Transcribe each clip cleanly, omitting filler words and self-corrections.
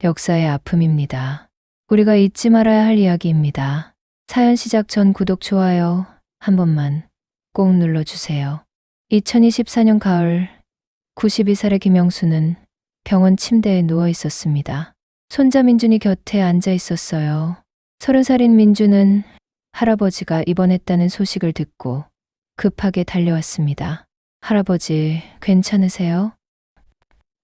역사의 아픔입니다. 우리가 잊지 말아야 할 이야기입니다. 사연 시작 전 구독, 좋아요 한 번만 꼭 눌러주세요. 2024년 가을 92살의 김영수는 병원 침대에 누워 있었습니다. 손자 민준이 곁에 앉아 있었어요. 30살인 민준은 할아버지가 입원했다는 소식을 듣고 급하게 달려왔습니다. 할아버지, 괜찮으세요?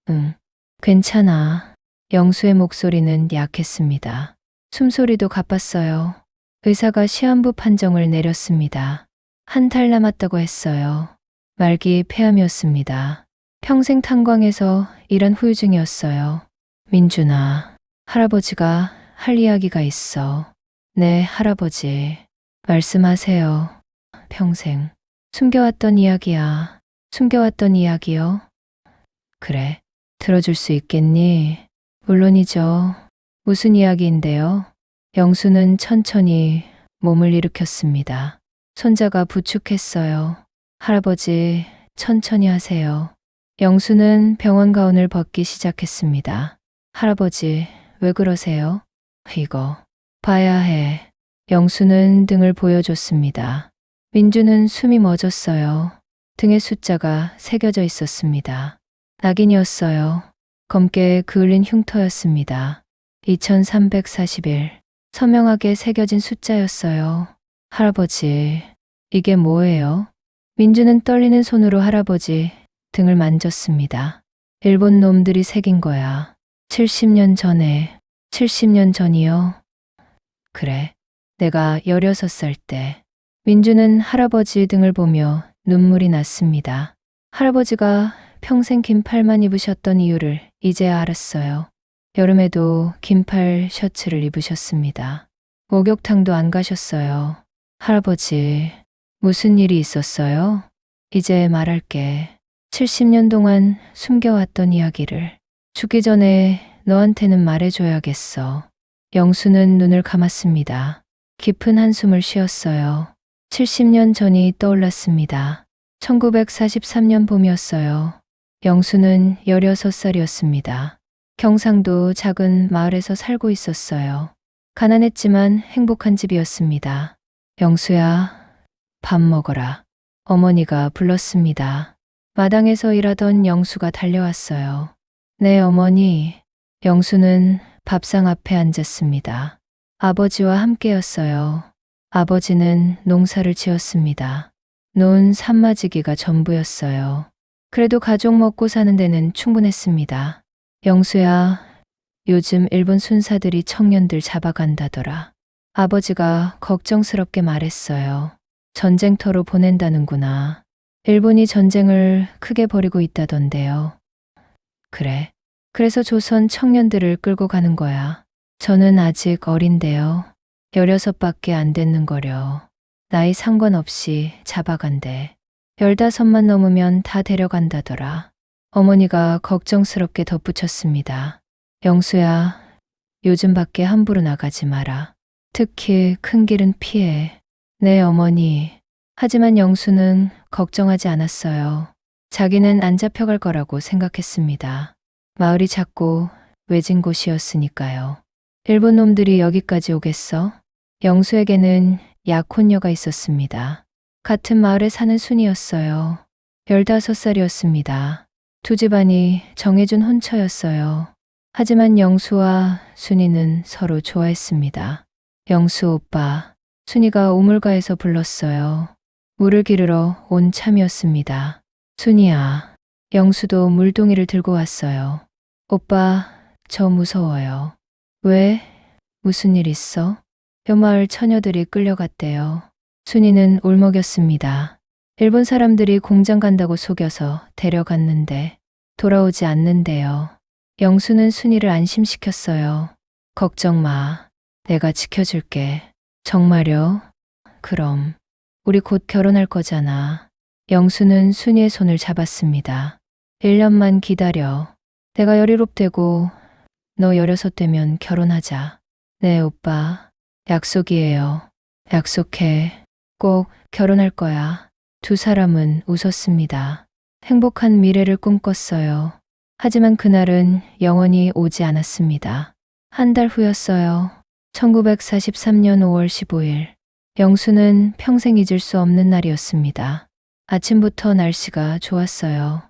응, 괜찮아. 영수의 목소리는 약했습니다. 숨소리도 가빴어요. 의사가 시한부 판정을 내렸습니다. 한 달 남았다고 했어요. 말기 폐암이었습니다. 평생 탄광에서 일한 후유증이었어요. 민준아, 할아버지가 할 이야기가 있어. 네, 할아버지. 말씀하세요. 평생 숨겨왔던 이야기야. 숨겨왔던 이야기요? 그래, 들어줄 수 있겠니? 물론이죠. 무슨 이야기인데요? 영수는 천천히 몸을 일으켰습니다. 손자가 부축했어요. 할아버지, 천천히 하세요. 영수는 병원 가운을 벗기 시작했습니다. 할아버지, 왜 그러세요? 이거 봐야 해. 영수는 등을 보여줬습니다. 민주는 숨이 멎었어요. 등에 숫자가 새겨져 있었습니다. 낙인이었어요. 검게 그을린 흉터였습니다. 2341. 선명하게 새겨진 숫자였어요. 할아버지, 이게 뭐예요? 민주는 떨리는 손으로 할아버지 등을 만졌습니다. 일본 놈들이 새긴 거야. 70년 전에. 70년 전이요? 그래, 내가 16살 때. 민주는 할아버지 등을 보며 눈물이 났습니다. 할아버지가 평생 긴팔만 입으셨던 이유를 이제야 알았어요. 여름에도 긴팔 셔츠를 입으셨습니다. 목욕탕도 안 가셨어요. 할아버지, 무슨 일이 있었어요? 이제 말할게. 70년 동안 숨겨왔던 이야기를 죽기 전에 너한테는 말해줘야겠어. 영수는 눈을 감았습니다. 깊은 한숨을 쉬었어요. 70년 전이 떠올랐습니다. 1943년 봄이었어요. 영수는 16살이었습니다. 경상도 작은 마을에서 살고 있었어요. 가난했지만 행복한 집이었습니다. 영수야, 밥 먹어라. 어머니가 불렀습니다. 마당에서 일하던 영수가 달려왔어요. 네, 어머니. 영수는 밥상 앞에 앉았습니다. 아버지와 함께였어요. 아버지는 농사를 지었습니다. 논 산마지기가 전부였어요. 그래도 가족 먹고 사는 데는 충분했습니다. 영수야, 요즘 일본 순사들이 청년들 잡아간다더라. 아버지가 걱정스럽게 말했어요. 전쟁터로 보낸다는구나. 일본이 전쟁을 크게 벌이고 있다던데요. 그래. 그래서 조선 청년들을 끌고 가는 거야. 저는 아직 어린데요. 16밖에 안 됐는 거려. 나이 상관없이 잡아간대. 15만 넘으면 다 데려간다더라. 어머니가 걱정스럽게 덧붙였습니다. 영수야, 요즘 밖에 함부로 나가지 마라. 특히 큰 길은 피해. 네, 어머니. 하지만 영수는 걱정하지 않았어요. 자기는 안 잡혀갈 거라고 생각했습니다. 마을이 작고 외진 곳이었으니까요. 일본 놈들이 여기까지 오겠어? 영수에게는 약혼녀가 있었습니다. 같은 마을에 사는 순이었어요. 15살이었습니다. 두 집안이 정해준 혼처였어요. 하지만 영수와 순이는 서로 좋아했습니다. 영수 오빠, 순이가 우물가에서 불렀어요. 물을 기르러 온 참이었습니다. 순이야, 영수도 물동이를 들고 왔어요. 오빠, 저 무서워요. 왜? 무슨 일 있어? 뼈마을 처녀들이 끌려갔대요. 순이는 울먹였습니다. 일본 사람들이 공장 간다고 속여서 데려갔는데 돌아오지 않는데요. 영수는 순이를 안심시켰어요. 걱정 마. 내가 지켜줄게. 정말요? 그럼 우리 곧 결혼할 거잖아. 영수는 순이의 손을 잡았습니다. 1년만 기다려. 내가 17 되고 너 16 되면 결혼하자. 네, 오빠. 약속이에요. 약속해. 꼭 결혼할 거야. 두 사람은 웃었습니다. 행복한 미래를 꿈꿨어요. 하지만 그날은 영원히 오지 않았습니다. 한 달 후였어요. 1943년 5월 15일. 영수는 평생 잊을 수 없는 날이었습니다. 아침부터 날씨가 좋았어요.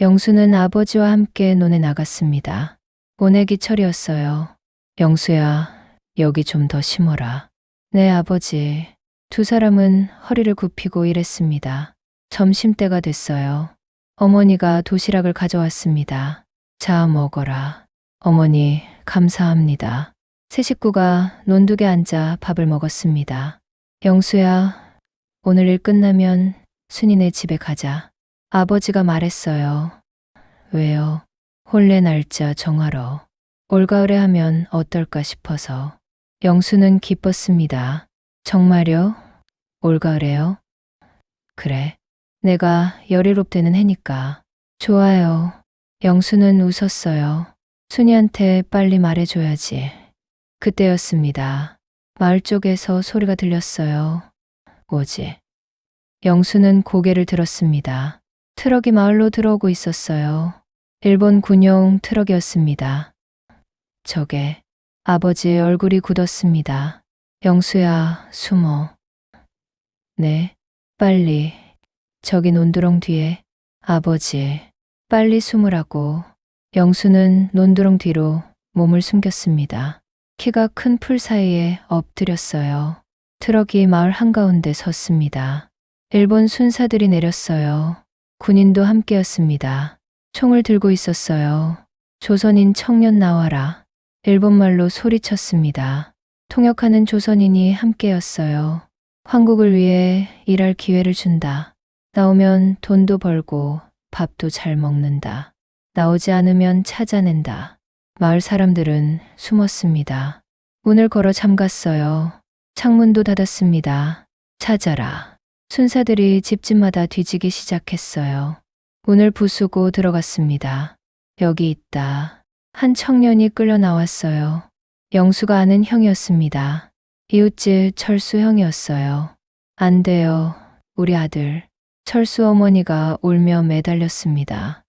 영수는 아버지와 함께 논에 나갔습니다. 모내기철이었어요. 영수야, 여기 좀 더 심어라. 네, 아버지. 두 사람은 허리를 굽히고 일했습니다. 점심때가 됐어요. 어머니가 도시락을 가져왔습니다. 자, 먹어라. 어머니, 감사합니다. 세 식구가 논둑에 앉아 밥을 먹었습니다. 영수야, 오늘 일 끝나면 순이네 집에 가자. 아버지가 말했어요. 왜요? 혼례 날짜 정하러. 올가을에 하면 어떨까 싶어서. 영수는 기뻤습니다. 정말요? 올가을에요? 그래. 내가 17 되는 해니까. 좋아요. 영수는 웃었어요. 순이한테 빨리 말해줘야지. 그때였습니다. 마을 쪽에서 소리가 들렸어요. 뭐지? 영수는 고개를 들었습니다. 트럭이 마을로 들어오고 있었어요. 일본 군용 트럭이었습니다. 저게 아버지의 얼굴이 굳었습니다. 영수야, 숨어. 네, 빨리. 저기 논두렁 뒤에. 아버지, 빨리 숨으라고. 영수는 논두렁 뒤로 몸을 숨겼습니다. 키가 큰 풀 사이에 엎드렸어요. 트럭이 마을 한가운데 섰습니다. 일본 순사들이 내렸어요. 군인도 함께였습니다. 총을 들고 있었어요. 조선인 청년 나와라. 일본말로 소리쳤습니다. 통역하는 조선인이 함께였어요. 황국을 위해 일할 기회를 준다. 나오면 돈도 벌고 밥도 잘 먹는다. 나오지 않으면 찾아낸다. 마을 사람들은 숨었습니다. 문을 걸어 잠갔어요. 창문도 닫았습니다. 찾아라. 순사들이 집집마다 뒤지기 시작했어요. 문을 부수고 들어갔습니다. 여기 있다. 한 청년이 끌려 나왔어요. 영수가 아는 형이었습니다. 이웃집 철수 형이었어요. 안 돼요. 우리 아들. 철수 어머니가 울며 매달렸습니다.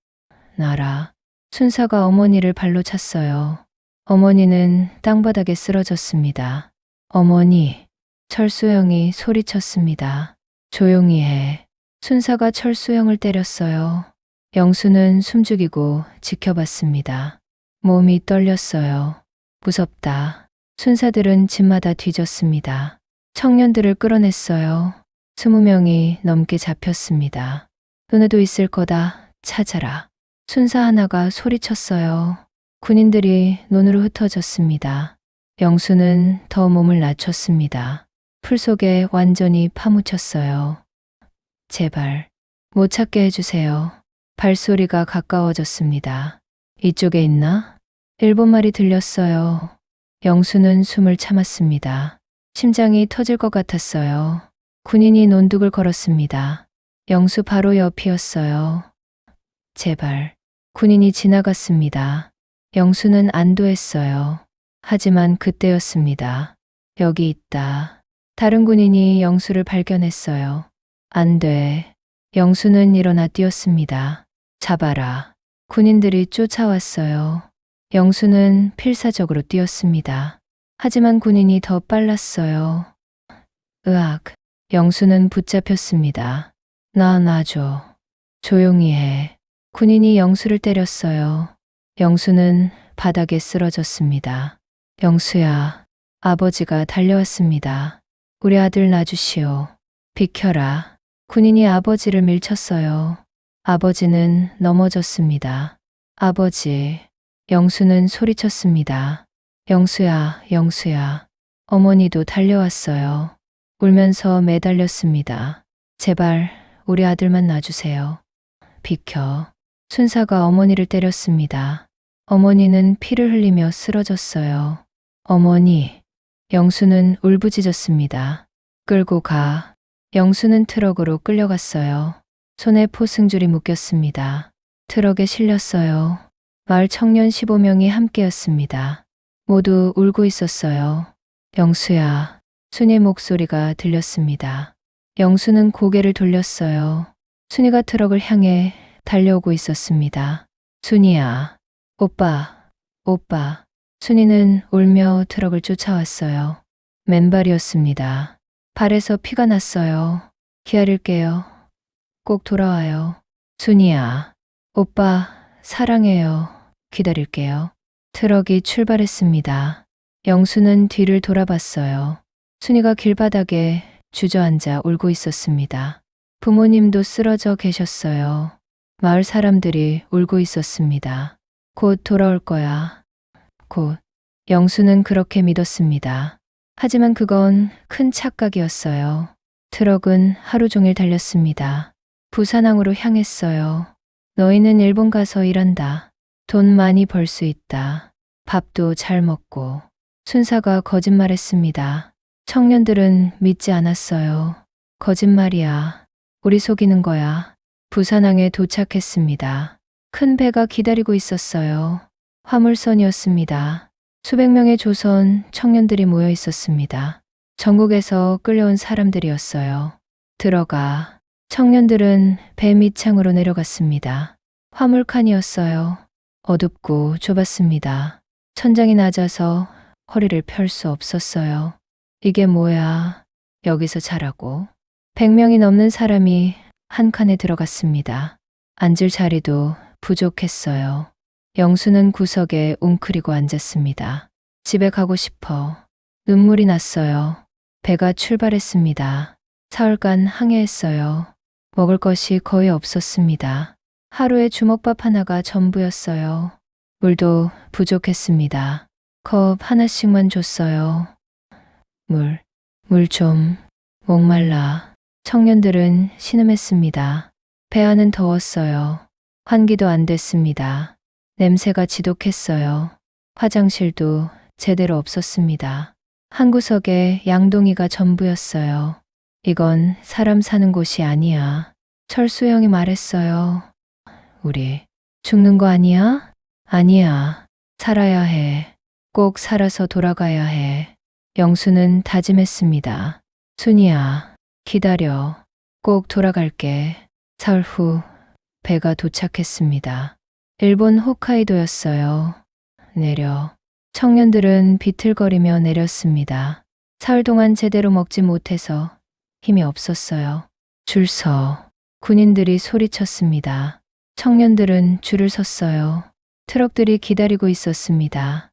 나라. 순사가 어머니를 발로 찼어요. 어머니는 땅바닥에 쓰러졌습니다. 어머니. 철수 형이 소리쳤습니다. 조용히 해. 순사가 철수 형을 때렸어요. 영수는 숨죽이고 지켜봤습니다. 몸이 떨렸어요. 무섭다. 순사들은 집마다 뒤졌습니다. 청년들을 끌어냈어요. 20명이 넘게 잡혔습니다. 너네도 있을 거다. 찾아라. 순사 하나가 소리쳤어요. 군인들이 논으로 흩어졌습니다. 영수는 더 몸을 낮췄습니다. 풀 속에 완전히 파묻혔어요. 제발 못 찾게 해주세요. 발소리가 가까워졌습니다. 이쪽에 있나? 일본말이 들렸어요. 영수는 숨을 참았습니다. 심장이 터질 것 같았어요. 군인이 논둑을 걸었습니다. 영수 바로 옆이었어요. 제발. 군인이 지나갔습니다. 영수는 안도했어요. 하지만 그때였습니다. 여기 있다. 다른 군인이 영수를 발견했어요. 안 돼. 영수는 일어나 뛰었습니다. 잡아라. 군인들이 쫓아왔어요. 영수는 필사적으로 뛰었습니다. 하지만 군인이 더 빨랐어요. 으악. 영수는 붙잡혔습니다. 놔줘. 조용히 해. 군인이 영수를 때렸어요. 영수는 바닥에 쓰러졌습니다. 영수야. 아버지가 달려왔습니다. 우리 아들 놔주시오. 비켜라. 군인이 아버지를 밀쳤어요. 아버지는 넘어졌습니다. 아버지. 영수는 소리쳤습니다. 영수야, 영수야. 어머니도 달려왔어요. 울면서 매달렸습니다. 제발 우리 아들만 놔주세요. 비켜. 순사가 어머니를 때렸습니다. 어머니는 피를 흘리며 쓰러졌어요. 어머니. 영수는 울부짖었습니다. 끌고 가. 영수는 트럭으로 끌려갔어요. 손에 포승줄이 묶였습니다. 트럭에 실렸어요. 마을 청년 15명이 함께였습니다. 모두 울고 있었어요. 영수야. 순이의 목소리가 들렸습니다. 영수는 고개를 돌렸어요. 순이가 트럭을 향해 달려오고 있었습니다. 순이야. 오빠, 오빠. 순이는 울며 트럭을 쫓아왔어요. 맨발이었습니다. 발에서 피가 났어요. 기다릴게요. 꼭 돌아와요. 순이야. 오빠, 사랑해요. 기다릴게요. 트럭이 출발했습니다. 영수는 뒤를 돌아봤어요. 순이가 길바닥에 주저앉아 울고 있었습니다. 부모님도 쓰러져 계셨어요. 마을 사람들이 울고 있었습니다. 곧 돌아올 거야. 곧. 영수는 그렇게 믿었습니다. 하지만 그건 큰 착각이었어요. 트럭은 하루 종일 달렸습니다. 부산항으로 향했어요. 너희는 일본 가서 일한다. 돈 많이 벌 수 있다. 밥도 잘 먹고. 순사가 거짓말했습니다. 청년들은 믿지 않았어요. 거짓말이야. 우리 속이는 거야. 부산항에 도착했습니다. 큰 배가 기다리고 있었어요. 화물선이었습니다. 수백 명의 조선 청년들이 모여 있었습니다. 전국에서 끌려온 사람들이었어요. 들어가. 청년들은 배 밑창으로 내려갔습니다. 화물칸이었어요. 어둡고 좁았습니다. 천장이 낮아서 허리를 펼 수 없었어요. 이게 뭐야? 여기서 자라고. 100명이 넘는 사람이 한 칸에 들어갔습니다. 앉을 자리도 부족했어요. 영수는 구석에 웅크리고 앉았습니다. 집에 가고 싶어. 눈물이 났어요. 배가 출발했습니다. 사흘간 항해했어요. 먹을 것이 거의 없었습니다. 하루에 주먹밥 하나가 전부였어요. 물도 부족했습니다. 컵 하나씩만 줬어요. 물 좀. 목말라. 청년들은 신음했습니다. 배 안은 더웠어요. 환기도 안 됐습니다. 냄새가 지독했어요. 화장실도 제대로 없었습니다. 한 구석에 양동이가 전부였어요. 이건 사람 사는 곳이 아니야. 철수 형이 말했어요. 우리 죽는 거 아니야? 아니야. 살아야 해. 꼭 살아서 돌아가야 해. 영수는 다짐했습니다. 순이야, 기다려. 꼭 돌아갈게. 사흘 후 배가 도착했습니다. 일본 홋카이도였어요. 내려. 청년들은 비틀거리며 내렸습니다. 사흘 동안 제대로 먹지 못해서 힘이 없었어요. 줄 서. 군인들이 소리쳤습니다. 청년들은 줄을 섰어요. 트럭들이 기다리고 있었습니다.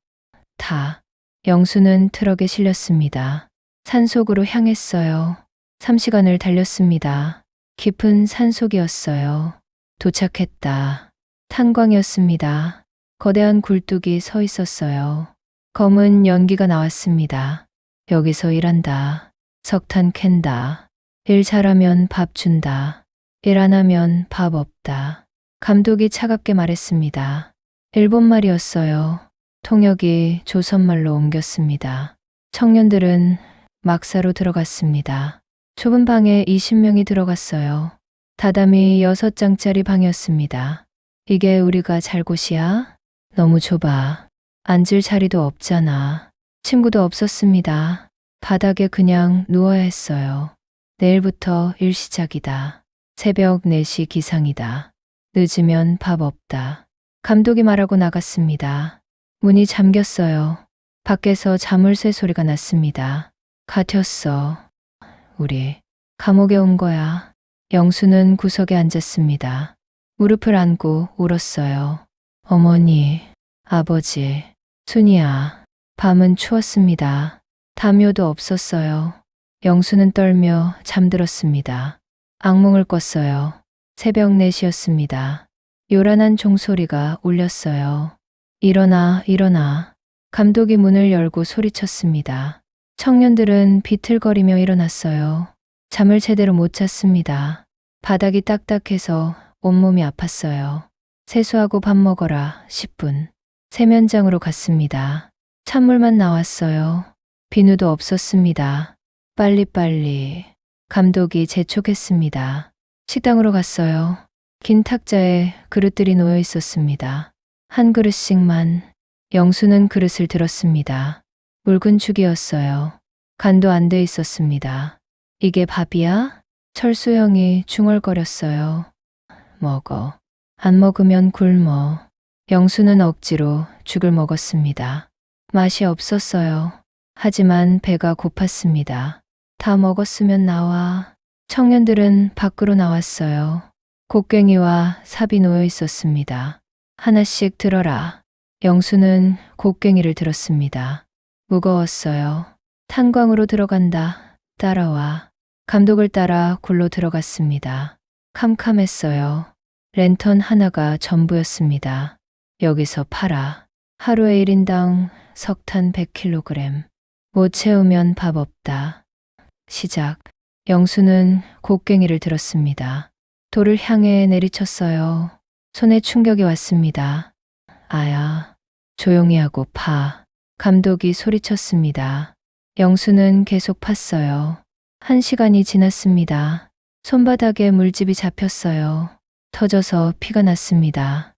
영수는 트럭에 실렸습니다. 산속으로 향했어요. 3시간을 달렸습니다. 깊은 산속이었어요. 도착했다. 탄광이었습니다. 거대한 굴뚝이 서 있었어요. 검은 연기가 나왔습니다. 여기서 일한다. 석탄 캔다. 일 잘하면 밥 준다. 일 안 하면 밥 없다. 감독이 차갑게 말했습니다. 일본말이었어요. 통역이 조선말로 옮겼습니다. 청년들은 막사로 들어갔습니다. 좁은 방에 20명이 들어갔어요. 다담이 6장짜리 방이었습니다. 이게 우리가 잘 곳이야? 너무 좁아. 앉을 자리도 없잖아. 침구도 없었습니다. 바닥에 그냥 누워야 했어요. 내일부터 일 시작이다. 새벽 4시 기상이다. 늦으면 밥 없다. 감독이 말하고 나갔습니다. 문이 잠겼어요. 밖에서 자물쇠 소리가 났습니다. 갇혔어. 우리 감옥에 온 거야. 영수는 구석에 앉았습니다. 무릎을 안고 울었어요. 어머니, 아버지, 순이야. 밤은 추웠습니다. 담요도 없었어요. 영수는 떨며 잠들었습니다. 악몽을 꿨어요. 새벽 4시였습니다. 요란한 종소리가 울렸어요. 일어나, 일어나. 감독이 문을 열고 소리쳤습니다. 청년들은 비틀거리며 일어났어요. 잠을 제대로 못 잤습니다. 바닥이 딱딱해서 온몸이 아팠어요. 세수하고 밥 먹어라. 10분. 세면장으로 갔습니다. 찬물만 나왔어요. 비누도 없었습니다. 빨리빨리. 감독이 재촉했습니다. 식당으로 갔어요. 긴 탁자에 그릇들이 놓여 있었습니다. 한 그릇씩만. 영수는 그릇을 들었습니다. 묽은 죽이었어요. 간도 안 돼 있었습니다. 이게 밥이야? 철수 형이 중얼거렸어요. 먹어. 안 먹으면 굶어. 영수는 억지로 죽을 먹었습니다. 맛이 없었어요. 하지만 배가 고팠습니다. 다 먹었으면 나와. 청년들은 밖으로 나왔어요. 곡괭이와 삽이 놓여 있었습니다. 하나씩 들어라. 영수는 곡괭이를 들었습니다. 무거웠어요. 탄광으로 들어간다. 따라와. 감독을 따라 굴로 들어갔습니다. 캄캄했어요. 랜턴 하나가 전부였습니다. 여기서 팔아. 하루에 1인당 석탄 100kg. 못 채우면 밥 없다. 시작. 영수는 곡괭이를 들었습니다. 돌을 향해 내리쳤어요. 손에 충격이 왔습니다. 아야. 조용히 하고 파. 감독이 소리쳤습니다. 영수는 계속 팠어요. 1시간이 지났습니다. 손바닥에 물집이 잡혔어요. 터져서 피가 났습니다.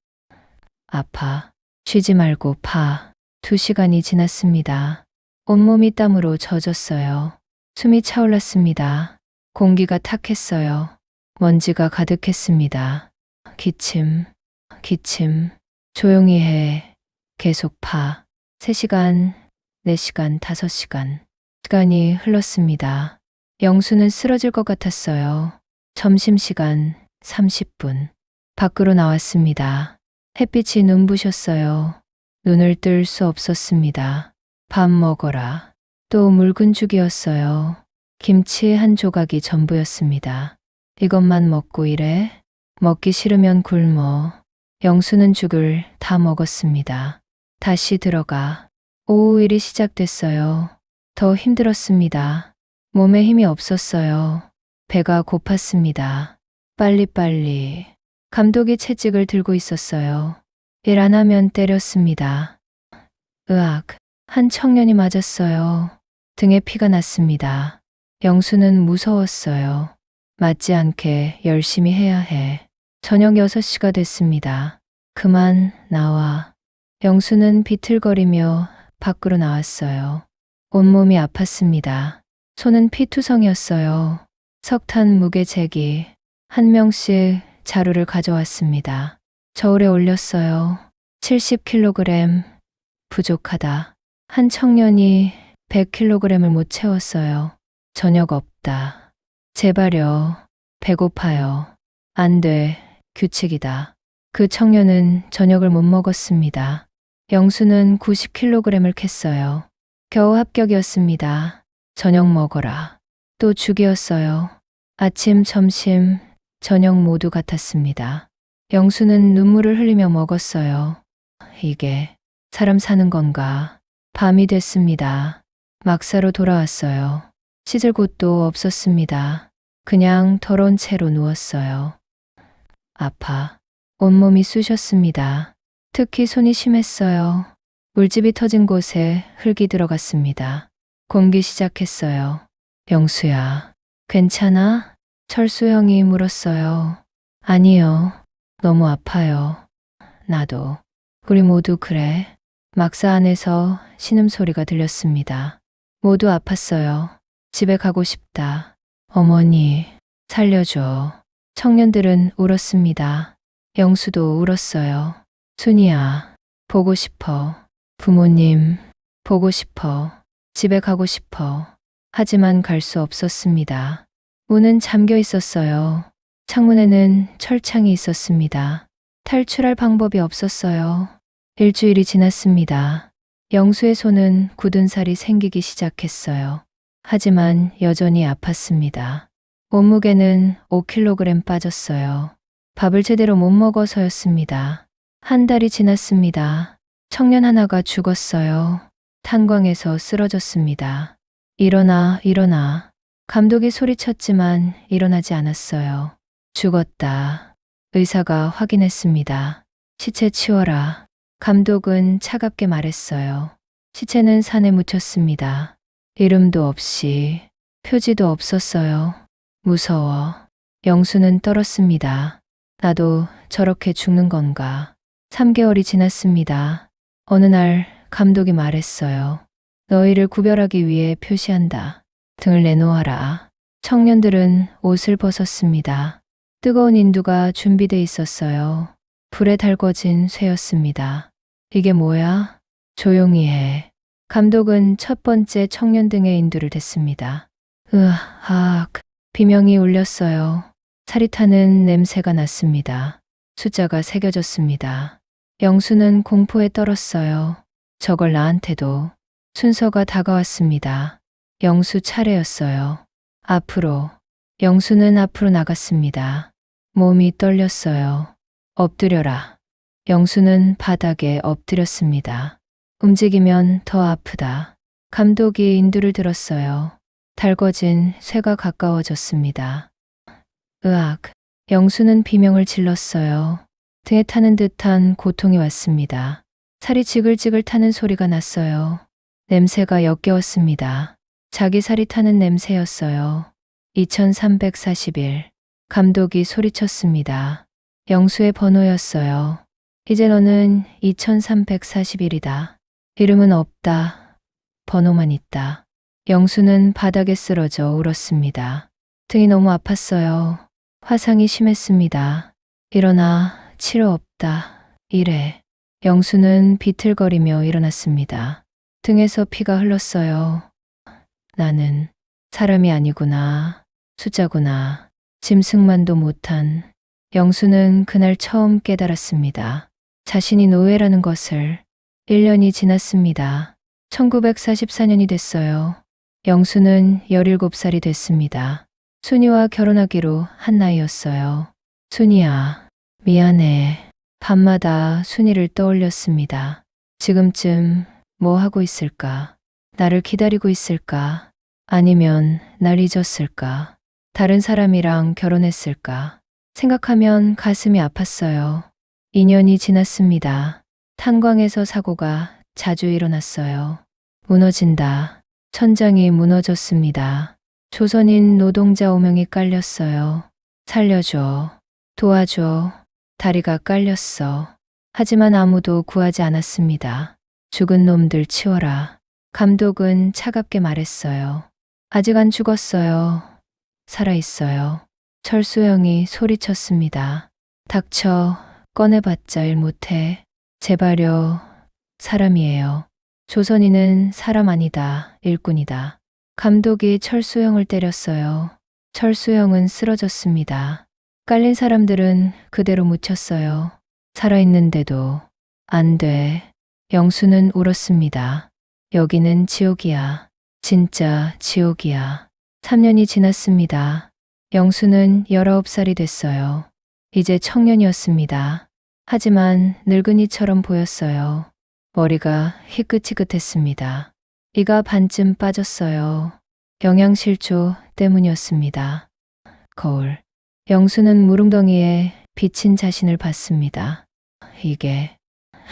아파. 쉬지 말고 파. 2시간이 지났습니다. 온몸이 땀으로 젖었어요. 숨이 차올랐습니다. 공기가 탁했어요. 먼지가 가득했습니다. 기침, 기침. 조용히 해. 계속 파. 3시간, 4시간, 5시간. 시간이 흘렀습니다. 영수는 쓰러질 것 같았어요. 점심시간 30분. 밖으로 나왔습니다. 햇빛이 눈부셨어요. 눈을 뜰 수 없었습니다. 밥 먹어라. 또 묽은 죽이었어요. 김치 한 조각이 전부였습니다. 이것만 먹고 이래? 먹기 싫으면 굶어. 영수는 죽을 다 먹었습니다. 다시 들어가. 오후 일이 시작됐어요. 더 힘들었습니다. 몸에 힘이 없었어요. 배가 고팠습니다. 빨리빨리. 감독이 채찍을 들고 있었어요. 일 안 하면 때렸습니다. 으악. 한 청년이 맞았어요. 등에 피가 났습니다. 영수는 무서웠어요. 맞지 않게 열심히 해야 해. 저녁 6시가 됐습니다. 그만 나와. 영수는 비틀거리며 밖으로 나왔어요. 온몸이 아팠습니다. 손은 피투성이었어요. 석탄 무게재기. 한 명씩 자루를 가져왔습니다. 저울에 올렸어요. 70kg. 부족하다. 한 청년이 100kg을 못 채웠어요. 저녁 없다. 제발요. 배고파요. 안 돼. 규칙이다. 그 청년은 저녁을 못 먹었습니다. 영수는 90kg을 캤어요. 겨우 합격이었습니다. 저녁 먹어라. 또 죽이었어요. 아침, 점심, 저녁 모두 같았습니다. 영수는 눈물을 흘리며 먹었어요. 이게 사람 사는 건가? 밤이 됐습니다. 막사로 돌아왔어요. 씻을 곳도 없었습니다. 그냥 더러운 채로 누웠어요. 아파. 온몸이 쑤셨습니다. 특히 손이 심했어요. 물집이 터진 곳에 흙이 들어갔습니다. 곰기 시작했어요. 영수야, 괜찮아? 철수 형이 물었어요. 아니요. 너무 아파요. 나도. 우리 모두 그래. 막사 안에서 신음소리가 들렸습니다. 모두 아팠어요. 집에 가고 싶다. 어머니, 살려줘. 청년들은 울었습니다. 영수도 울었어요. 순이야, 보고 싶어. 부모님, 보고 싶어. 집에 가고 싶어. 하지만 갈 수 없었습니다. 문은 잠겨 있었어요. 창문에는 철창이 있었습니다. 탈출할 방법이 없었어요. 일주일이 지났습니다. 영수의 손은 굳은 살이 생기기 시작했어요. 하지만 여전히 아팠습니다. 몸무게는 5kg 빠졌어요. 밥을 제대로 못 먹어서였습니다. 한 달이 지났습니다. 청년 하나가 죽었어요. 탄광에서 쓰러졌습니다. 일어나, 일어나. 감독이 소리쳤지만 일어나지 않았어요. 죽었다. 의사가 확인했습니다. 시체 치워라. 감독은 차갑게 말했어요. 시체는 산에 묻혔습니다. 이름도 없이, 표지도 없었어요. 무서워. 영수는 떨었습니다. 나도 저렇게 죽는 건가. 3개월이 지났습니다. 어느 날 감독이 말했어요. 너희를 구별하기 위해 표시한다. 등을 내놓아라. 청년들은 옷을 벗었습니다. 뜨거운 인두가 준비돼 있었어요. 불에 달궈진 쇠였습니다. 이게 뭐야? 조용히 해. 감독은 첫 번째 청년등의 인두를 댔습니다. 으악, 비명이 울렸어요. 살이 타는 냄새가 났습니다. 숫자가 새겨졌습니다. 영수는 공포에 떨었어요. 저걸 나한테도. 순서가 다가왔습니다. 영수 차례였어요. 앞으로. 영수는 앞으로 나갔습니다. 몸이 떨렸어요. 엎드려라. 영수는 바닥에 엎드렸습니다. 움직이면 더 아프다. 감독이 인두를 들었어요. 달궈진 쇠가 가까워졌습니다. 으악. 영수는 비명을 질렀어요. 등에 타는 듯한 고통이 왔습니다. 살이 지글지글 타는 소리가 났어요. 냄새가 역겨웠습니다. 자기 살이 타는 냄새였어요. 2341. 감독이 소리쳤습니다. 영수의 번호였어요. 이제 너는 2341이다. 이름은 없다. 번호만 있다. 영수는 바닥에 쓰러져 울었습니다. 등이 너무 아팠어요. 화상이 심했습니다. 일어나, 치료 없다. 이래. 영수는 비틀거리며 일어났습니다. 등에서 피가 흘렀어요. 나는 사람이 아니구나. 숫자구나. 짐승만도 못한. 영수는 그날 처음 깨달았습니다. 자신이 노예라는 것을. 1년이 지났습니다. 1944년이 됐어요. 영수는 17살이 됐습니다. 순이와 결혼하기로 한 나이였어요. 순이야, 미안해. 밤마다 순이를 떠올렸습니다. 지금쯤 뭐 하고 있을까? 나를 기다리고 있을까? 아니면 날 잊었을까? 다른 사람이랑 결혼했을까? 생각하면 가슴이 아팠어요. 2년이 지났습니다. 탄광에서 사고가 자주 일어났어요. 무너진다. 천장이 무너졌습니다. 조선인 노동자 오명이 깔렸어요. 살려줘. 도와줘. 다리가 깔렸어. 하지만 아무도 구하지 않았습니다. 죽은 놈들 치워라. 감독은 차갑게 말했어요. 아직 안 죽었어요. 살아있어요. 철수영이 소리쳤습니다. 닥쳐. 꺼내봤자 일 못해. 제발요. 사람이에요. 조선인은 사람 아니다. 일꾼이다. 감독이 철수영을 때렸어요. 철수영은 쓰러졌습니다. 깔린 사람들은 그대로 묻혔어요. 살아있는데도. 안 돼. 영수는 울었습니다. 여기는 지옥이야. 진짜 지옥이야. 3년이 지났습니다. 영수는 19살이 됐어요. 이제 청년이었습니다. 하지만 늙은이처럼 보였어요. 머리가 희끗희끗했습니다. 이가 반쯤 빠졌어요. 영양실조 때문이었습니다. 거울. 영수는 무릉덩이에 비친 자신을 봤습니다. 이게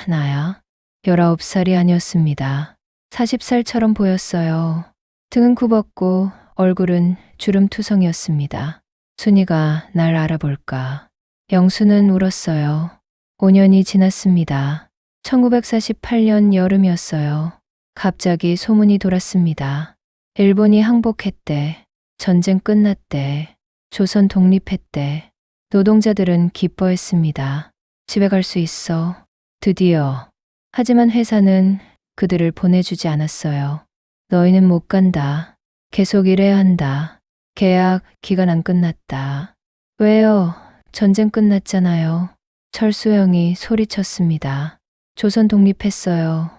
나야? 19살이 아니었습니다. 40살처럼 보였어요. 등은 굽었고 얼굴은 주름투성이었습니다. 순이가 날 알아볼까. 영수는 울었어요. 5년이 지났습니다. 1948년 여름이었어요. 갑자기 소문이 돌았습니다. 일본이 항복했대. 전쟁 끝났대. 조선 독립했대. 노동자들은 기뻐했습니다. 집에 갈 수 있어. 드디어. 하지만 회사는 그들을 보내주지 않았어요. 너희는 못 간다. 계속 일해야 한다. 계약 기간 안 끝났다. 왜요? 전쟁 끝났잖아요. 철수영이 소리쳤습니다. 조선 독립했어요.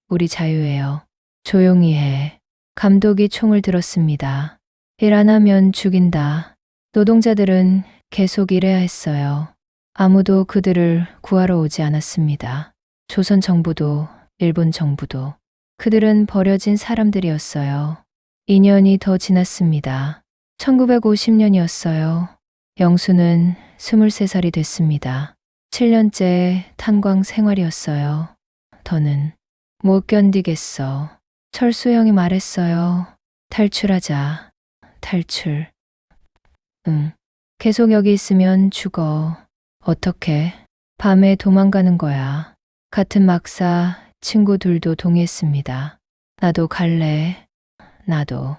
우리 자유예요. 조용히 해. 감독이 총을 들었습니다. 일 안 하면 죽인다. 노동자들은 계속 일해야 했어요. 아무도 그들을 구하러 오지 않았습니다. 조선 정부도 일본 정부도. 그들은 버려진 사람들이었어요. 2년이 더 지났습니다. 1950년이었어요. 영수는 23살이 됐습니다. 7년째 탄광 생활이었어요. 더는 못 견디겠어. 철수영이 말했어요. 탈출하자. 탈출. 응. 계속 여기 있으면 죽어. 어떻게? 밤에 도망가는 거야. 같은 막사 친구들도 동의했습니다. 나도 갈래. 나도.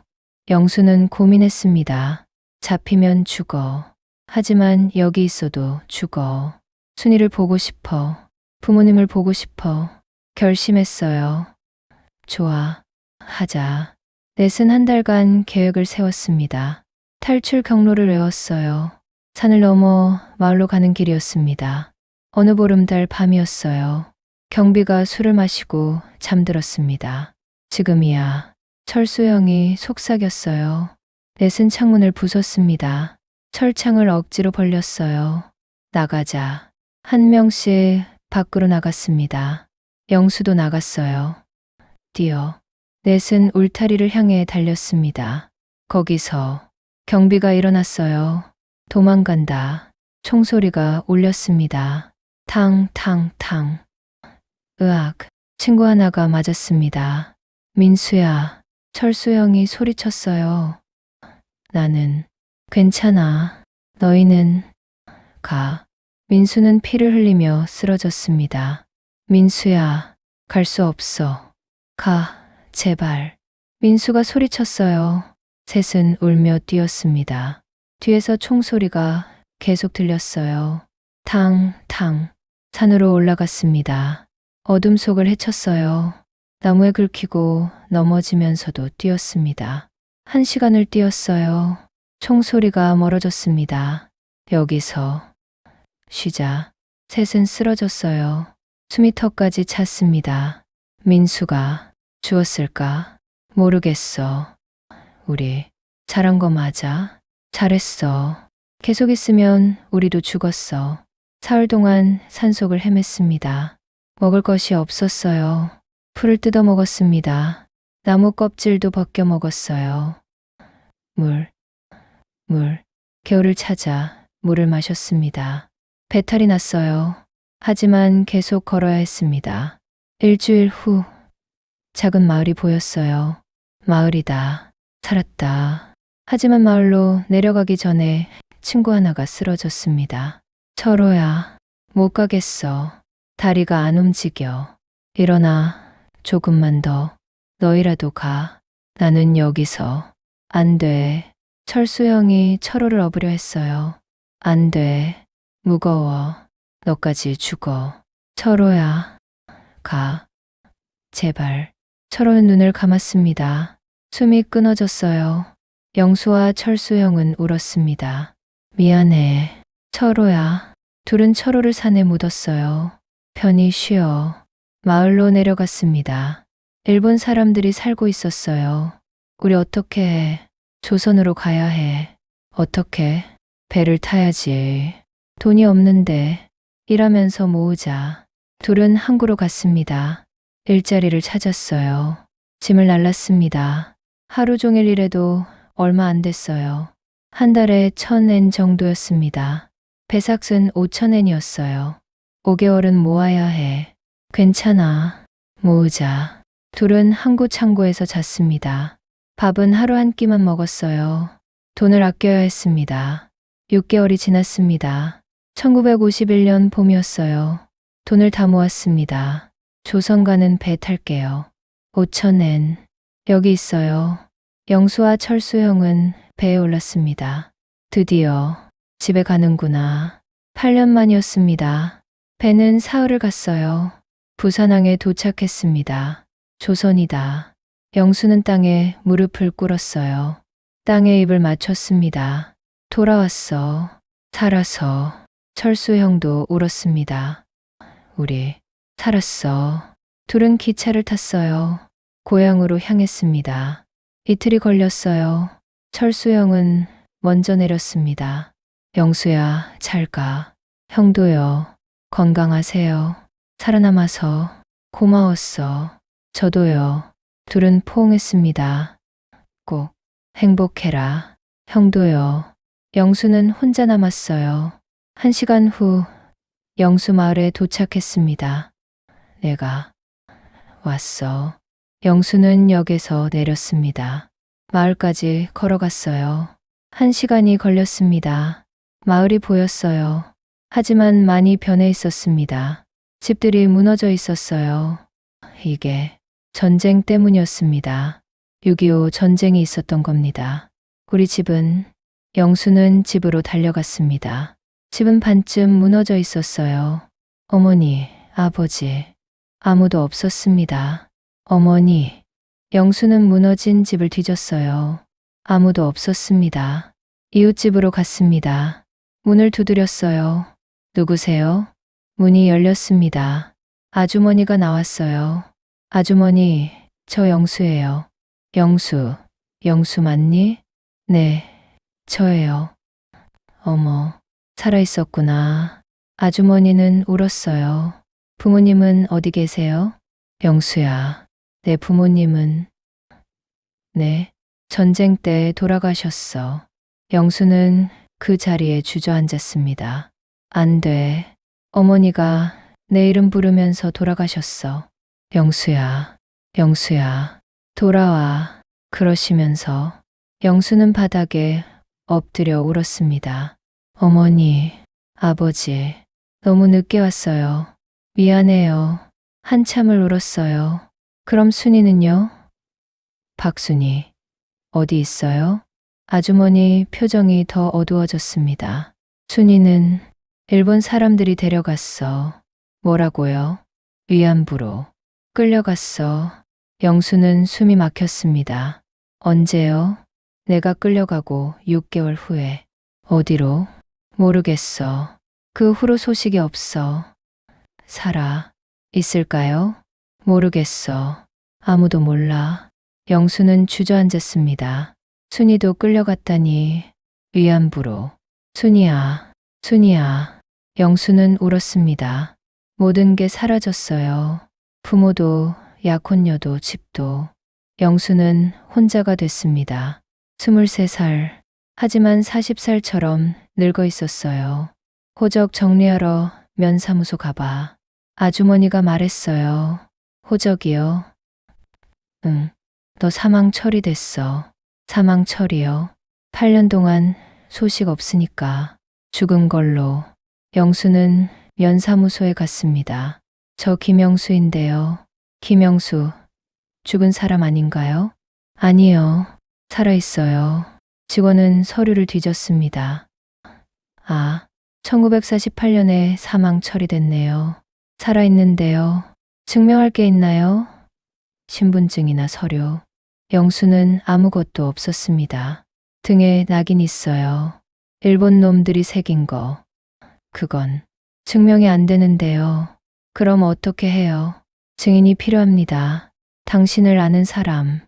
영수는 고민했습니다. 잡히면 죽어. 하지만 여기 있어도 죽어. 순이를 보고 싶어. 부모님을 보고 싶어. 결심했어요. 좋아. 하자. 넷은 한 달간 계획을 세웠습니다. 탈출 경로를 외웠어요. 산을 넘어 마을로 가는 길이었습니다. 어느 보름달 밤이었어요. 경비가 술을 마시고 잠들었습니다. 지금이야. 철수형이 속삭였어요. 넷은 창문을 부쉈습니다. 철창을 억지로 벌렸어요. 나가자. 한 명씩 밖으로 나갔습니다. 영수도 나갔어요. 뛰어. 넷은 울타리를 향해 달렸습니다. 거기서 경비가 일어났어요. 도망간다. 총소리가 울렸습니다. 탕탕탕. 으악. 친구 하나가 맞았습니다. 민수야. 철수형이 소리쳤어요. 나는 괜찮아. 너희는 가. 민수는 피를 흘리며 쓰러졌습니다. 민수야, 갈 수 없어. 가, 제발. 민수가 소리쳤어요. 셋은 울며 뛰었습니다. 뒤에서 총소리가 계속 들렸어요. 탕, 탕. 산으로 올라갔습니다. 어둠 속을 헤쳤어요. 나무에 긁히고 넘어지면서도 뛰었습니다. 1시간을 뛰었어요. 총소리가 멀어졌습니다. 여기서 쉬자. 셋은 쓰러졌어요. 숨이 턱까지 찼습니다. 민수가 죽었을까? 모르겠어. 우리 잘한 거 맞아? 잘했어. 계속 있으면 우리도 죽었어. 사흘 동안 산속을 헤맸습니다. 먹을 것이 없었어요. 풀을 뜯어 먹었습니다. 나무 껍질도 벗겨 먹었어요. 물. 개울을 찾아 물을 마셨습니다. 배탈이 났어요. 하지만 계속 걸어야 했습니다. 일주일 후 작은 마을이 보였어요. 마을이다. 살았다. 하지만 마을로 내려가기 전에 친구 하나가 쓰러졌습니다. 철호야, 못 가겠어. 다리가 안 움직여. 일어나. 조금만 더. 너희라도 가. 나는 여기서. 안 돼. 철수형이 철호를 업으려 했어요. 안 돼. 무거워. 너까지 죽어. 철호야. 가. 제발. 철호는 눈을 감았습니다. 숨이 끊어졌어요. 영수와 철수형은 울었습니다. 미안해. 철호야. 둘은 철호를 산에 묻었어요. 편히 쉬어. 마을로 내려갔습니다. 일본 사람들이 살고 있었어요. 우리 어떻게 해? 조선으로 가야 해. 어떻게? 배를 타야지. 돈이 없는데 일하면서 모으자. 둘은 항구로 갔습니다. 일자리를 찾았어요. 짐을 날랐습니다. 하루 종일 일해도 얼마 안 됐어요. 한 달에 1,000엔 정도였습니다. 배삭은 5,000엔이었어요. 5개월은 모아야 해. 괜찮아. 모으자. 둘은 항구 창고에서 잤습니다. 밥은 하루 한 끼만 먹었어요. 돈을 아껴야 했습니다. 6개월이 지났습니다. 1951년 봄이었어요. 돈을 다 모았습니다. 조선 가는 배 탈게요. 5,000엔. 여기 있어요. 영수와 철수형은 배에 올랐습니다. 드디어 집에 가는구나. 8년 만이었습니다. 배는 사흘을 갔어요. 부산항에 도착했습니다. 조선이다. 영수는 땅에 무릎을 꿇었어요. 땅에 입을 맞췄습니다. 돌아왔어. 살아서. 철수형도 울었습니다. 우리 살았어. 둘은 기차를 탔어요. 고향으로 향했습니다. 이틀이 걸렸어요. 철수형은 먼저 내렸습니다. 영수야, 잘 가. 형도요. 건강하세요. 살아남아서 고마웠어. 저도요. 둘은 포옹했습니다. 꼭 행복해라. 형도요. 영수는 혼자 남았어요. 1시간 후 영수 마을에 도착했습니다. 내가 왔어. 영수는 역에서 내렸습니다. 마을까지 걸어갔어요. 1시간이 걸렸습니다. 마을이 보였어요. 하지만 많이 변해 있었습니다. 집들이 무너져 있었어요. 이게 전쟁 때문이었습니다. 6.25 전쟁이 있었던 겁니다. 우리 집은 영수는 집으로 달려갔습니다. 집은 반쯤 무너져 있었어요. 어머니, 아버지, 아무도 없었습니다. 어머니, 영수는 무너진 집을 뒤졌어요. 아무도 없었습니다. 이웃집으로 갔습니다. 문을 두드렸어요. 누구세요? 문이 열렸습니다. 아주머니가 나왔어요. 아주머니, 저 영수예요. 영수, 영수 맞니? 네, 저예요. 어머, 살아있었구나. 아주머니는 울었어요. 부모님은 어디 계세요? 영수야, 내 부모님은, 네, 전쟁 때 돌아가셨어. 영수는 그 자리에 주저앉았습니다. 안 돼. 어머니가 내 이름 부르면서 돌아가셨어. 영수야, 영수야, 돌아와. 그러시면서 영수는 바닥에 엎드려 울었습니다. 어머니, 아버지, 너무 늦게 왔어요. 미안해요. 한참을 울었어요. 그럼 순이는요? 박순이, 어디 있어요? 아주머니 표정이 더 어두워졌습니다. 순이는 일본 사람들이 데려갔어. 뭐라고요? 위안부로. 끌려갔어. 영수는 숨이 막혔습니다. 언제요? 내가 끌려가고 6개월 후에. 어디로? 모르겠어. 그 후로 소식이 없어. 살아 있을까요? 모르겠어. 아무도 몰라. 영수는 주저앉았습니다. 순이도 끌려갔다니. 위안부로. 순이야, 순이야. 영수는 울었습니다. 모든 게 사라졌어요. 부모도, 약혼녀도, 집도. 영수는 혼자가 됐습니다. 23살. 하지만 40살처럼 늙어 있었어요. 호적 정리하러 면사무소 가봐. 아주머니가 말했어요. 호적이요? 응, 너 사망 처리됐어. 사망 처리요. 8년 동안 소식 없으니까 죽은 걸로. 영수는 면사무소에 갔습니다. 저 김영수인데요. 김영수, 죽은 사람 아닌가요? 아니요, 살아있어요. 직원은 서류를 뒤졌습니다. 아, 1948년에 사망 처리됐네요. 살아있는데요. 증명할 게 있나요? 신분증이나 서류. 영수는 아무것도 없었습니다. 등에 낙인 있어요. 일본 놈들이 새긴 거. 그건 증명이 안 되는데요. 그럼 어떻게 해요? 증인이 필요합니다. 당신을 아는 사람.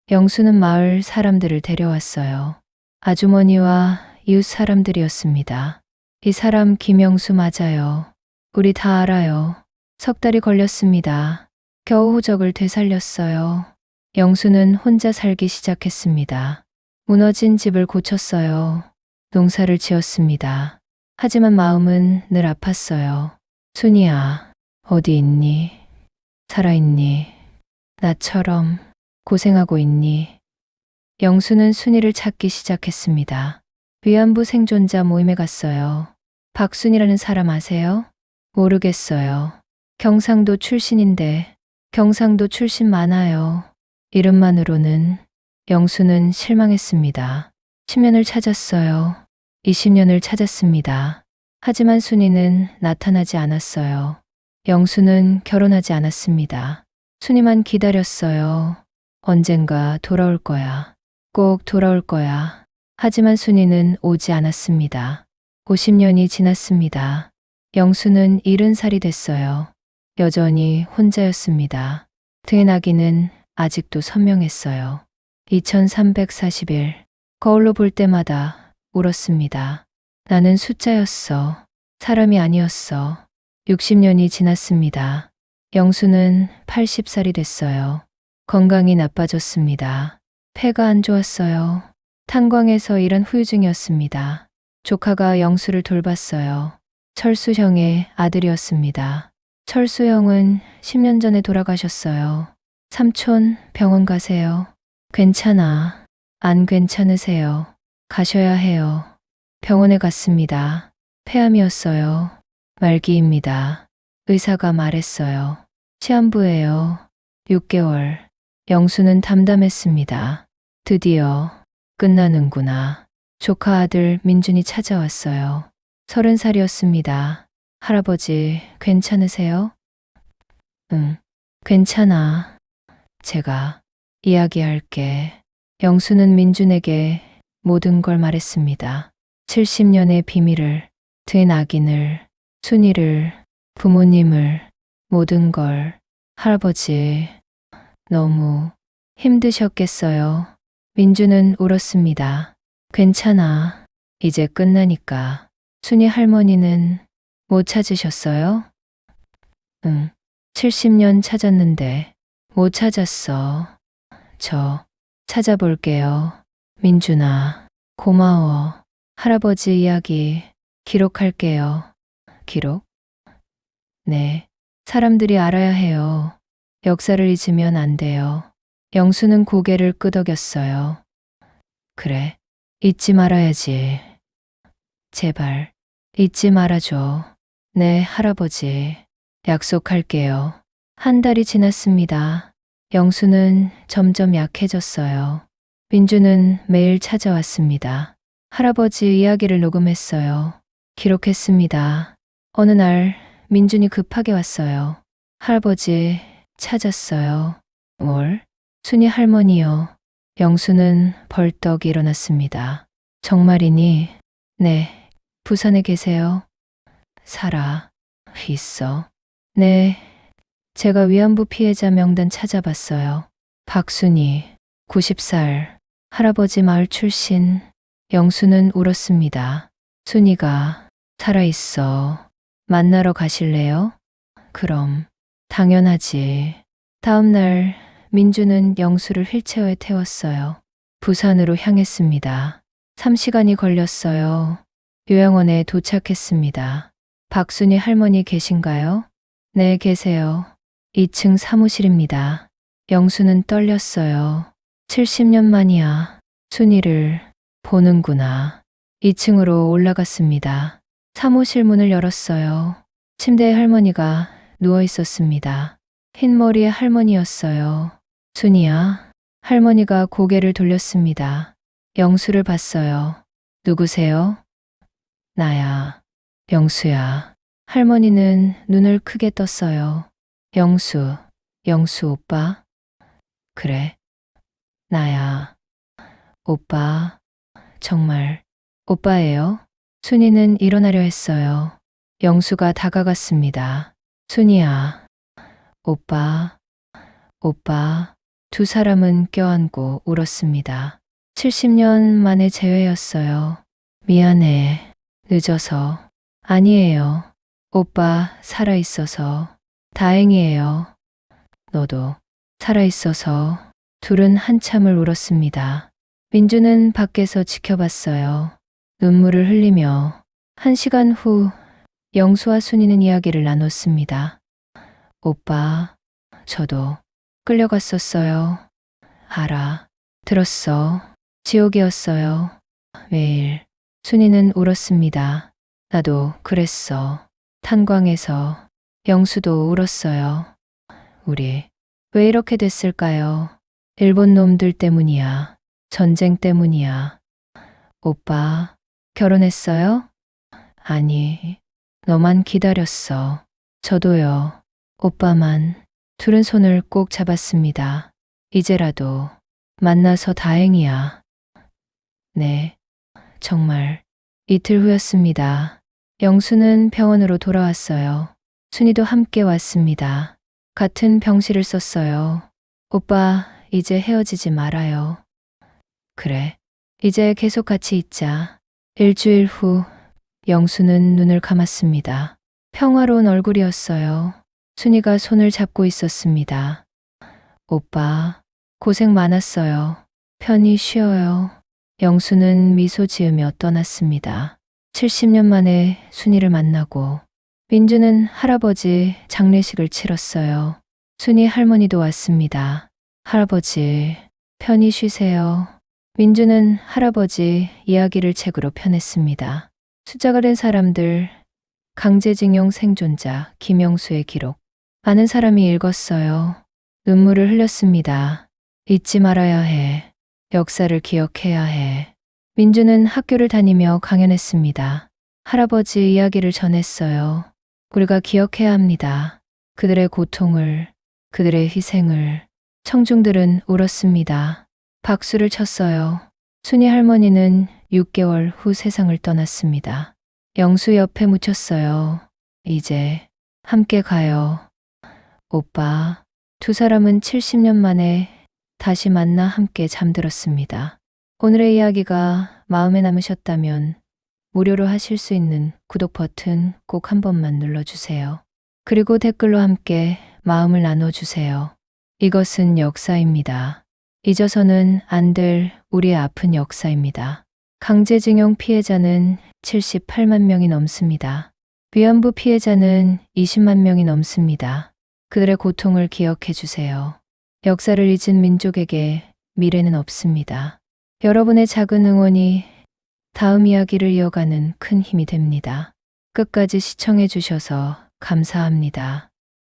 영수는 마을 사람들을 데려왔어요. 아주머니와 이웃 사람들이었습니다. 이 사람 김영수 맞아요. 우리 다 알아요. 석 달이 걸렸습니다. 겨우 호적을 되살렸어요. 영수는 혼자 살기 시작했습니다. 무너진 집을 고쳤어요. 농사를 지었습니다. 하지만 마음은 늘 아팠어요. 순이야, 어디 있니? 살아있니? 나처럼 고생하고 있니? 영수는 순이를 찾기 시작했습니다. 위안부 생존자 모임에 갔어요. 박순이라는 사람 아세요? 모르겠어요. 경상도 출신인데 경상도 출신 많아요. 이름만으로는. 영수는 실망했습니다. 10년을 찾았어요. 20년을 찾았습니다. 하지만 순이는 나타나지 않았어요. 영수는 결혼하지 않았습니다. 순이만 기다렸어요. 언젠가 돌아올 거야. 꼭 돌아올 거야. 하지만 순이는 오지 않았습니다. 50년이 지났습니다. 영수는 70살이 됐어요. 여전히 혼자였습니다. 등의 낙인은 아직도 선명했어요. 2340일. 거울로 볼 때마다 울었습니다. 나는 숫자였어. 사람이 아니었어. 60년이 지났습니다. 영수는 80살이 됐어요. 건강이 나빠졌습니다. 폐가 안 좋았어요. 탄광에서 일한 후유증이었습니다. 조카가 영수를 돌봤어요. 철수 형의 아들이었습니다. 철수 형은 10년 전에 돌아가셨어요. 삼촌, 병원 가세요. 괜찮아. 안 괜찮으세요. 가셔야 해요. 병원에 갔습니다. 폐암이었어요. 말기입니다. 의사가 말했어요. 시한부예요. 6개월. 영수는 담담했습니다. 드디어 끝나는구나. 조카 아들 민준이 찾아왔어요. 30살이었습니다. 할아버지, 괜찮으세요? 응, 괜찮아. 제가 이야기할게. 영수는 민준에게 모든 걸 말했습니다. 70년의 비밀을, 된 악인을, 순이를, 부모님을, 모든 걸. 할아버지, 너무 힘드셨겠어요. 민주는 울었습니다. 괜찮아. 이제 끝나니까. 순이 할머니는 못 찾으셨어요? 응. 70년 찾았는데 못 찾았어. 저 찾아볼게요. 민준아, 고마워. 할아버지 이야기 기록할게요. 기록? 네. 사람들이 알아야 해요. 역사를 잊으면 안 돼요. 영수는 고개를 끄덕였어요. 그래. 잊지 말아야지. 제발, 잊지 말아줘. 네, 할아버지. 약속할게요. 한 달이 지났습니다. 영수는 점점 약해졌어요. 민주는 매일 찾아왔습니다. 할아버지 이야기를 녹음했어요. 기록했습니다. 어느 날 민준이 급하게 왔어요. 할아버지 찾았어요. 뭘? 순이 할머니요. 영수는 벌떡 일어났습니다. 정말이니? 네. 부산에 계세요? 살아. 있어. 네. 제가 위안부 피해자 명단 찾아봤어요. 박순이, 90살, 할아버지 마을 출신. 영수는 울었습니다. 순이가 살아있어. 만나러 가실래요? 그럼, 당연하지. 다음 날 민주는 영수를 휠체어에 태웠어요. 부산으로 향했습니다. 3시간이 걸렸어요. 요양원에 도착했습니다. 박순이 할머니 계신가요? 네, 계세요. 2층 사무실입니다. 영수는 떨렸어요. 70년 만이야. 순이를 보는구나. 2층으로 올라갔습니다. 사무실 문을 열었어요. 침대에 할머니가 누워 있었습니다. 흰 머리의 할머니였어요. 순이야. 할머니가 고개를 돌렸습니다. 영수를 봤어요. 누구세요? 나야. 영수야. 할머니는 눈을 크게 떴어요. 영수, 영수 오빠? 그래. 나야. 오빠. 정말 오빠예요? 순이는 일어나려 했어요. 영수가 다가갔습니다. 순이야. 오빠. 오빠. 두 사람은 껴안고 울었습니다. 70년 만의 재회였어요. 미안해. 늦어서. 아니에요. 오빠 살아있어서. 다행이에요. 너도 살아있어서. 둘은 한참을 울었습니다. 민주는 밖에서 지켜봤어요. 눈물을 흘리며 1시간 후 영수와 순이는 이야기를 나눴습니다. 오빠, 저도 끌려갔었어요. 알아. 들었어. 지옥이었어요. 매일. 순이는 울었습니다. 나도 그랬어. 탄광에서. 영수도 울었어요. 우리 왜 이렇게 됐을까요? 일본 놈들 때문이야. 전쟁 때문이야. 오빠, 결혼했어요? 아니, 너만 기다렸어. 저도요. 오빠만. 둘은 손을 꼭 잡았습니다. 이제라도 만나서 다행이야. 네, 정말. 이틀 후였습니다. 영수는 병원으로 돌아왔어요. 순이도 함께 왔습니다. 같은 병실을 썼어요. 오빠, 이제 헤어지지 말아요. 그래, 이제 계속 같이 있자. 일주일 후 영수는 눈을 감았습니다. 평화로운 얼굴이었어요. 순이가 손을 잡고 있었습니다. 오빠, 고생 많았어요. 편히 쉬어요. 영수는 미소 지으며 떠났습니다. 70년 만에 순이를 만나고 민주는 할아버지 장례식을 치렀어요. 순이 할머니도 왔습니다. 할아버지, 편히 쉬세요. 민주는 할아버지 이야기를 책으로 펴냈습니다. 숫자가 된 사람들, 강제징용 생존자 김영수의 기록. 많은 사람이 읽었어요. 눈물을 흘렸습니다. 잊지 말아야 해. 역사를 기억해야 해. 민주는 학교를 다니며 강연했습니다. 할아버지 이야기를 전했어요. 우리가 기억해야 합니다. 그들의 고통을, 그들의 희생을. 청중들은 울었습니다. 박수를 쳤어요. 순이 할머니는 6개월 후 세상을 떠났습니다. 영수 옆에 묻혔어요. 이제 함께 가요. 오빠. 두 사람은 70년 만에 다시 만나 함께 잠들었습니다. 오늘의 이야기가 마음에 남으셨다면 무료로 하실 수 있는 구독 버튼 꼭 한 번만 눌러주세요. 그리고 댓글로 함께 마음을 나눠주세요. 이것은 역사입니다. 잊어서는 안 될 우리의 아픈 역사입니다. 강제징용 피해자는 78만 명이 넘습니다. 위안부 피해자는 20만 명이 넘습니다. 그들의 고통을 기억해 주세요. 역사를 잊은 민족에게 미래는 없습니다. 여러분의 작은 응원이 다음 이야기를 이어가는 큰 힘이 됩니다. 끝까지 시청해 주셔서 감사합니다.